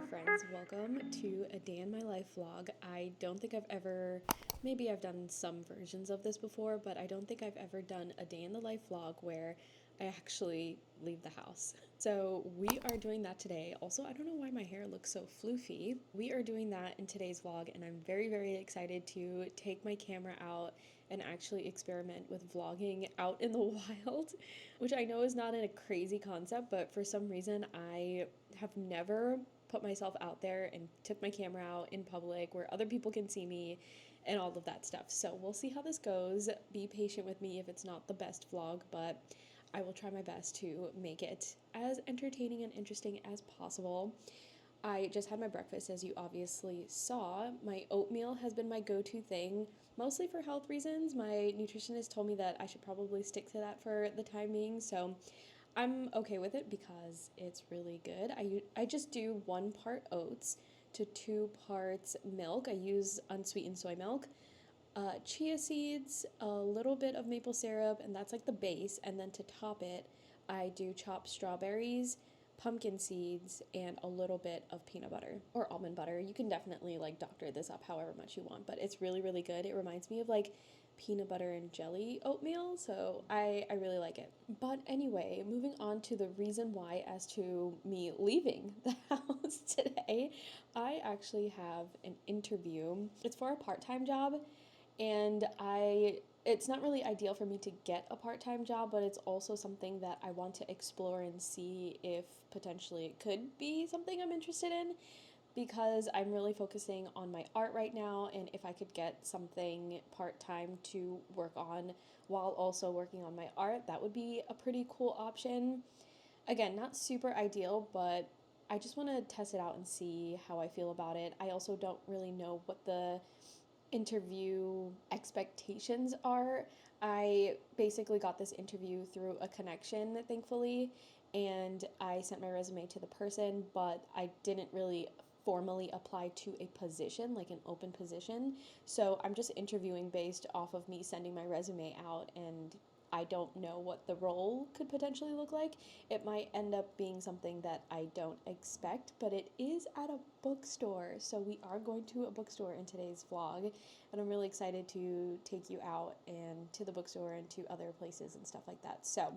Hello friends, welcome to a day in my life vlog. I don't think I've ever, maybe I've done some versions of this before, but I don't think I've ever done a day in the life vlog where I actually leave the house. So we are doing that today. Also, I don't know why my hair looks so floofy. We are doing that in today's vlog, and I'm very excited to take my camera out and actually experiment with vlogging out in the wild, which I know is not a crazy concept, but for some reason I have never put myself out there and took my camera out in public where other people can see me and all of that stuff. So we'll see how this goes. Be patient with me if it's not the best vlog, but I will try my best to make it as entertaining and interesting as possible. I just had my breakfast, as you obviously saw. My oatmeal has been my go-to thing, mostly for health reasons. My nutritionist told me that I should probably stick to that for the time being, so I'm okay with it because it's really good. I just do 1 part oats to 2 parts milk. I use unsweetened soy milk, chia seeds, a little bit of maple syrup, and that's like the base. And then to top it, I do chopped strawberries, pumpkin seeds, and a little bit of peanut butter or almond butter. You can definitely like doctor this up however much you want, but it's really good. It reminds me of like peanut butter and jelly oatmeal, so I really like it. But anyway, moving on to the reason why as to me leaving the house today, I actually have an interview. It's for a part-time job, and it's not really ideal for me to get a part-time job, but it's also something that I want to explore and see if potentially it could be something I'm interested in, because I'm really focusing on my art right now, and if I could get something part-time to work on while also working on my art, that would be a pretty cool option. Again, not super ideal, but I just want to test it out and see how I feel about it. I also don't really know what the interview expectations are. I basically got this interview through a connection, thankfully, and I sent my resume to the person, but I didn't really formally apply to a position, like an open position. So I'm just interviewing based off of me sending my resume out, and I don't know what the role could potentially look like. It might end up being something that I don't expect, but it is at a bookstore. So we are going to a bookstore in today's vlog, and I'm really excited to take you out and to the bookstore and to other places and stuff like that. So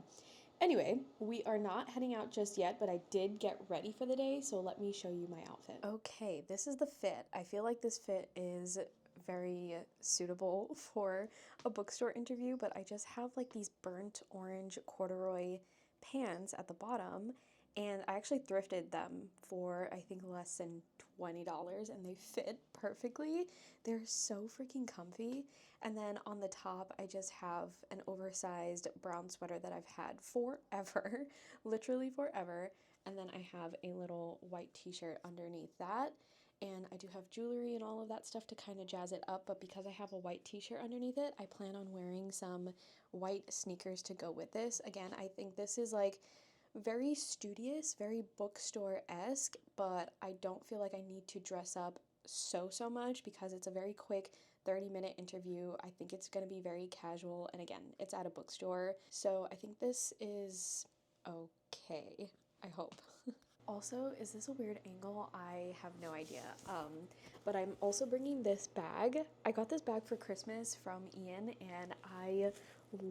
anyway, we are not heading out just yet, but I did get ready for the day, so let me show you my outfit. Okay, this is the fit. I feel like this fit is very suitable for a bookstore interview, but I just have like these burnt orange corduroy pants at the bottom, and I actually thrifted them for I think less than $20, and they fit perfectly. They're so freaking comfy. And then on the top I just have an oversized brown sweater that I've had forever, literally forever, and then I have a little white t-shirt underneath that. And I do have jewelry and all of that stuff to kind of jazz it up, but because I have a white t-shirt underneath it, I plan on wearing some white sneakers to go with this. Again, I think this is like very studious, very bookstore-esque, but I don't feel like I need to dress up so much because it's a very quick 30-minute interview. I think it's going to be very casual, and again, it's at a bookstore, so I think this is okay, I hope. Also, is this a weird angle? I have no idea. But I'm also bringing this bag. I got this bag for Christmas from Ian, and I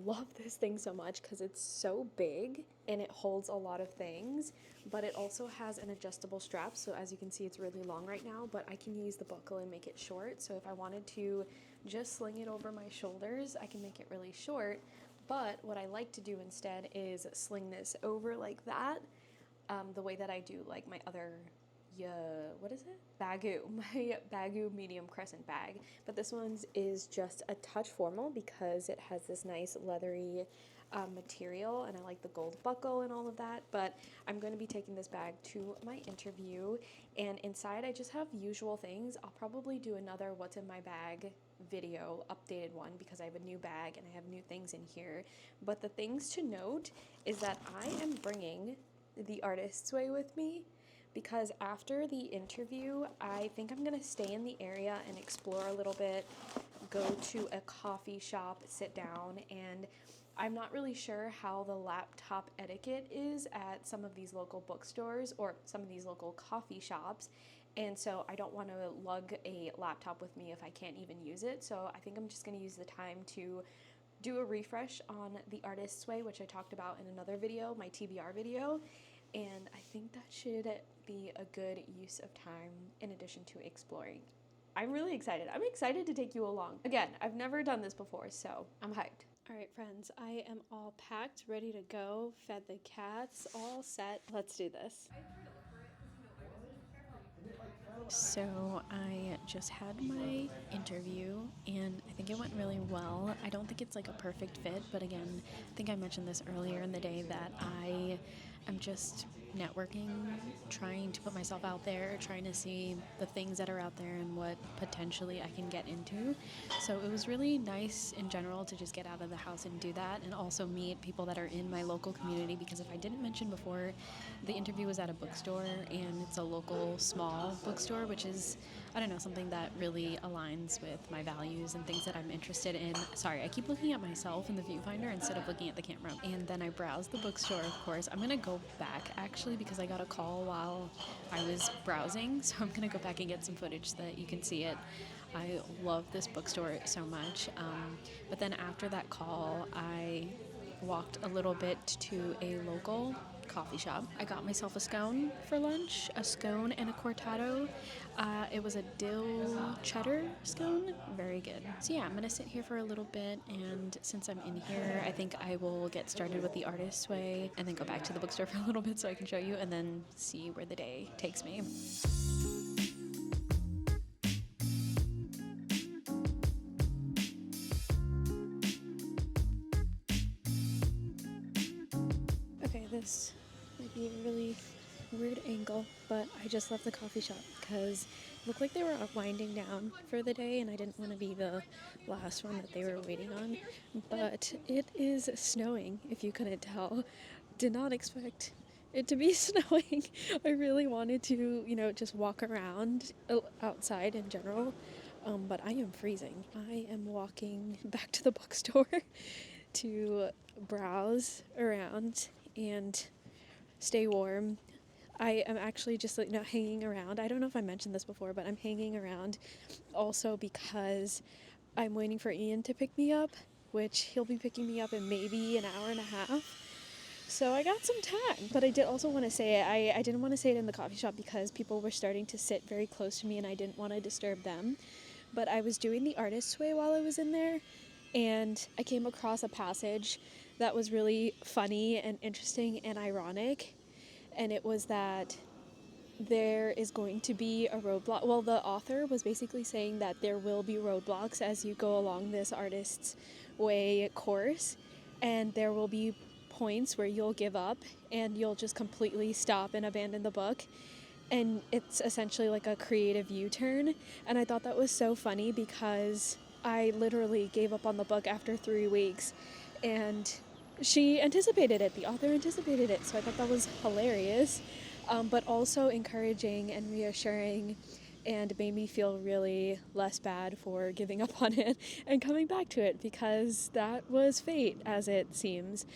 love this thing so much because it's so big and it holds a lot of things, but it also has an adjustable strap. So as you can see, it's really long right now, but I can use the buckle and make it short. So if I wanted to just sling it over my shoulders, I can make it really short. But what I like to do instead is sling this over like that. The way that I do like my other, what is it? Baggu, my Baggu medium crescent bag. But this one is just a touch formal because it has this nice leathery material, and I like the gold buckle and all of that. But I'm going to be taking this bag to my interview, and inside I just have usual things. I'll probably do another what's in my bag video, updated one, because I have a new bag and I have new things in here. But the things to note is that I am bringing the artist's way with me, because after the interview I think I'm gonna stay in the area and explore a little bit, go to a coffee shop, sit down, and I'm not really sure how the laptop etiquette is at some of these local bookstores or some of these local coffee shops. And so I don't want to lug a laptop with me if I can't even use it. So I think I'm just going to use the time to do a refresh on The Artist's Way, which I talked about in another video, my TBR video. And I think that should be a good use of time in addition to exploring. I'm really excited. I'm excited to take you along. Again, I've never done this before, so I'm hyped. All right, friends, I am all packed, ready to go, fed the cats, all set. Let's do this. So I just had my interview and I think it went really well. I don't think it's like a perfect fit, but again, I think I mentioned this earlier in the day that I am just networking, trying to put myself out there, trying to see the things that are out there and what potentially I can get into. So it was really nice in general to just get out of the house and do that, and also meet people that are in my local community, because if I didn't mention before, the interview was at a bookstore and it's a local small bookstore, which is, I don't know, something that really aligns with my values and things that I'm interested in. Sorry, I keep looking at myself in the viewfinder instead of looking at the camera. And then I browsed the bookstore, of course. I'm gonna go back actually because I got a call while I was browsing, so I'm gonna go back and get some footage so that you can see it. I love this bookstore so much. But then after that call, I walked a little bit to a local coffee shop. I got myself a scone for lunch, a scone and a cortado. It was a dill cheddar scone, very good. So yeah, I'm gonna sit here for a little bit, and since I'm in here, I think I will get started with The Artist's Way and then go back to the bookstore for a little bit so I can show you, and then see where the day takes me. Okay, this might be a really weird angle, but I just left the coffee shop because it looked like they were winding down for the day and I didn't want to be the last one that they were waiting on. But it is snowing, if you couldn't tell. Did not expect it to be snowing. I really wanted to, just walk around outside in general, but I am freezing. I am walking back to the bookstore to browse around and stay warm. I am actually just hanging around. I don't know if I mentioned this before, but I'm hanging around also because I'm waiting for Ian to pick me up, which he'll be picking me up in maybe an hour and a half. So I got some time. But I did also want to say it. I didn't want to say it in the coffee shop because people were starting to sit very close to me and I didn't want to disturb them. But I was doing The Artist's Way while I was in there, and I came across a passage that was really funny and interesting and ironic. And it was that there is going to be a roadblock. Well, the author was basically saying that there will be roadblocks as you go along this Artist's Way course, and there will be points where you'll give up and you'll just completely stop and abandon the book. And it's essentially like a creative U-turn. And I thought that was so funny because I literally gave up on the book after 3 weeks, and she anticipated it. The author anticipated it. So I thought that was hilarious, but also encouraging and reassuring, and made me feel really less bad for giving up on it and coming back to it, because that was fate, as it seems.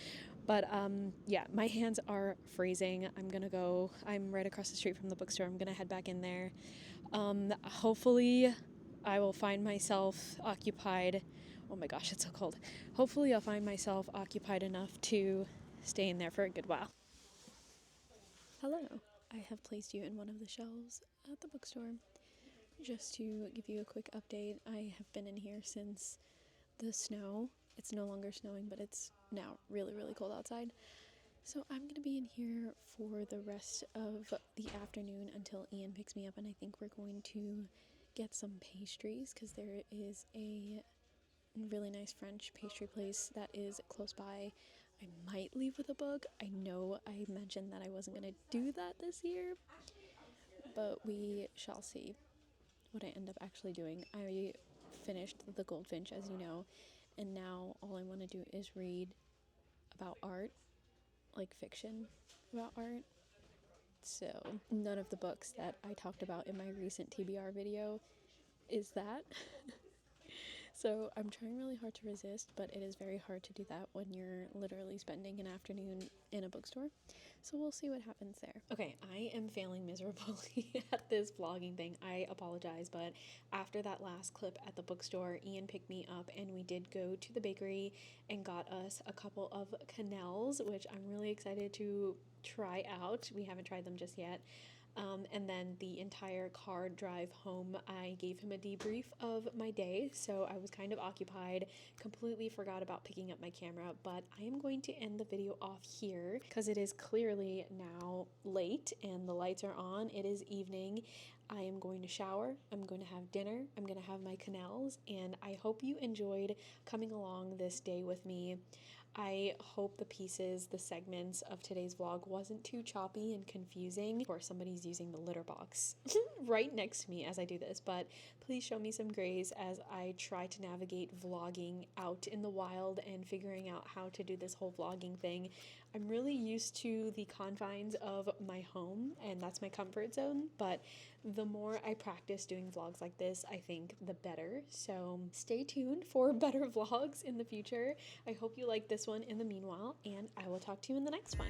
But yeah, my hands are freezing. I'm right across the street from the bookstore. I'm gonna head back in there. Hopefully I will find myself occupied. Oh my gosh, it's so cold. Hopefully I'll find myself occupied enough to stay in there for a good while. Hello. I have placed you in one of the shelves at the bookstore. Just to give you a quick update, I have been in here since the snow. It's no longer snowing, but it's now really, really cold outside. So I'm going to be in here for the rest of the afternoon until Ian picks me up, and I think we're going to get some pastries because there is a really nice French pastry place that is close by. I might leave with a book. I know I mentioned that I wasn't going to do that this year, but we shall see what I end up actually doing. I finished The Goldfinch, as you know, and now all I want to do is read about art, like fiction about art. So none of the books that I talked about in my recent TBR video is that. So I'm trying really hard to resist, but it is very hard to do that when you're literally spending an afternoon in a bookstore. So we'll see what happens there. Okay, I am failing miserably at this vlogging thing. I apologize, but after that last clip at the bookstore, Ian picked me up and we did go to the bakery and got us a couple of canals, which I'm really excited to try out. We haven't tried them just yet. And then the entire car drive home, I gave him a debrief of my day. So I was kind of occupied, completely forgot about picking up my camera, but I am going to end the video off here because it is clearly now late and the lights are on. It is evening. I am going to shower, I'm going to have dinner, I'm going to have my canals, and I hope you enjoyed coming along this day with me. I hope the segments of today's vlog wasn't too choppy and confusing, or somebody's using the litter box right next to me as I do this, but please show me some grace as I try to navigate vlogging out in the wild and figuring out how to do this whole vlogging thing. I'm really used to the confines of my home, and that's my comfort zone, but the more I practice doing vlogs like this, I think the better. So stay tuned for better vlogs in the future. I hope you like this one in the meanwhile, and I will talk to you in the next one.